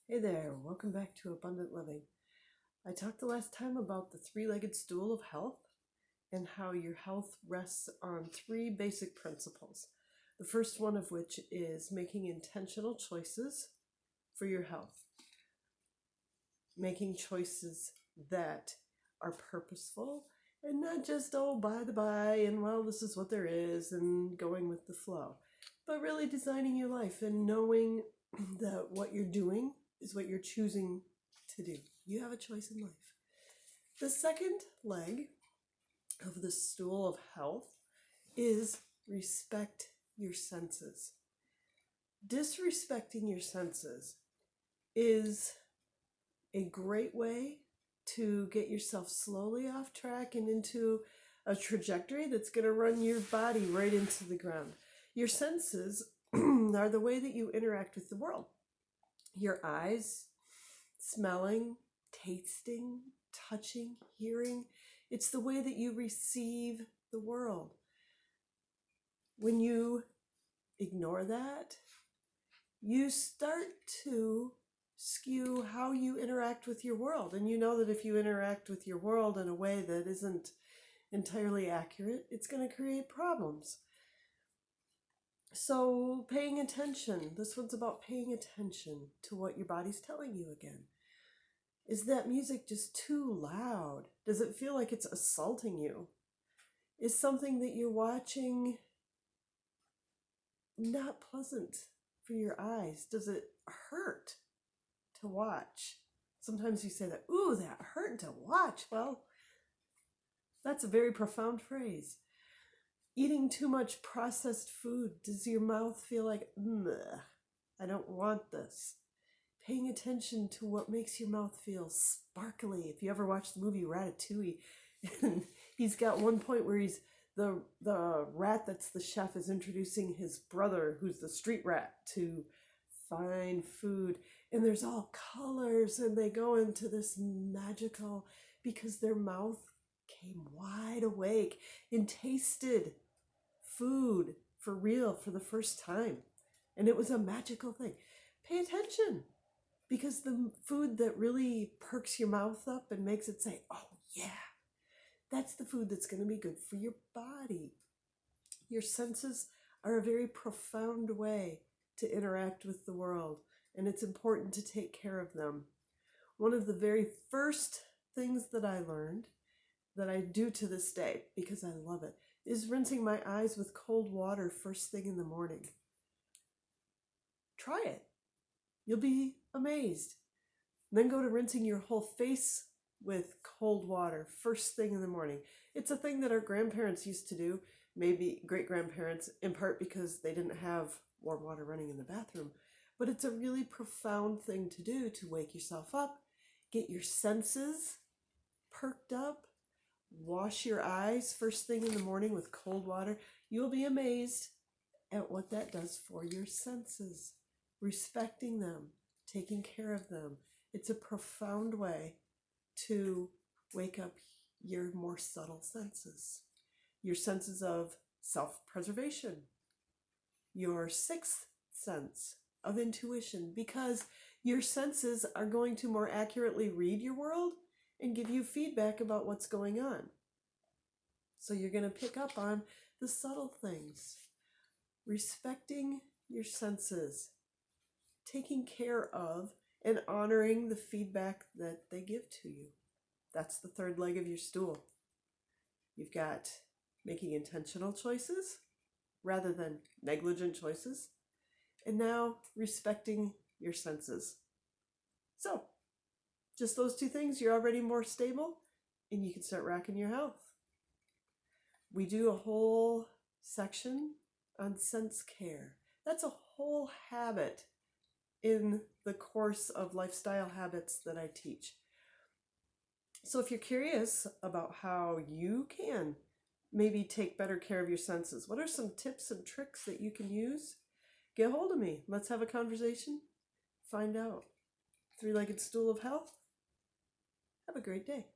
Hey there, welcome back to Abundant Living. I talked the last time about the three-legged stool of health and how your health rests on three basic principles. The first one of which is making intentional choices for your health. Making choices that are purposeful and not just, oh, by the by, and well, this is what there is, and going with the flow. But really designing your life and knowing that what you're doing is what you're choosing to do. You have a choice in life. The second leg of the stool of health is respect your senses. Disrespecting your senses is a great way to get yourself slowly off track and into a trajectory that's going to run your body right into the ground. Your senses are the way that you interact with the world. Your eyes, smelling, tasting, touching, hearing. It's the way that you receive the world. When you ignore that, you start to skew how you interact with your world. And you know that if you interact with your world in a way that isn't entirely accurate, it's going to create problems. So paying attention, this one's about paying attention to what your body's telling you again. Is that music just too loud? Does it feel like it's assaulting you? Is something that you're watching not pleasant for your eyes? Does it hurt to watch? Sometimes you say that, ooh, that hurt to watch. Well, that's a very profound phrase. Eating too much processed food, does your mouth feel like, I don't want this? Paying attention to what makes your mouth feel sparkly. If you ever watched the movie Ratatouille, and he's got one point where he's the rat that's the chef is introducing his brother, who's the street rat, to fine food. And there's all colors, and they go into this magical, because their mouth came wide awake and tasted food for real for the first time. And it was a magical thing. Pay attention, because the food that really perks your mouth up and makes it say, oh yeah, that's the food that's going to be good for your body. Your senses are a very profound way to interact with the world, and it's important to take care of them. One of the very first things that I learned, that I do to this day because I love it, is rinsing my eyes with cold water first thing in the morning. Try it. You'll be amazed. And then go to rinsing your whole face with cold water first thing in the morning. It's a thing that our grandparents used to do, maybe great-grandparents, in part because they didn't have warm water running in the bathroom. But it's a really profound thing to do to wake yourself up, get your senses perked up, wash your eyes first thing in the morning with cold water. You'll be amazed at what that does for your senses. Respecting them, taking care of them. It's a profound way to wake up your more subtle senses. Your senses of self-preservation. Your sixth sense of intuition, because your senses are going to more accurately read your world and give you feedback about what's going on. So you're going to pick up on the subtle things. Respecting your senses. Taking care of and honoring the feedback that they give to you. That's the third leg of your stool. You've got making intentional choices rather than negligent choices. And now respecting your senses. So, just those two things, you're already more stable and you can start rocking your health. We do a whole section on sense care. That's a whole habit in the course of lifestyle habits that I teach. So if you're curious about how you can maybe take better care of your senses, what are some tips and tricks that you can use? Get hold of me. Let's have a conversation. Find out. Three-legged stool of health. Have a great day.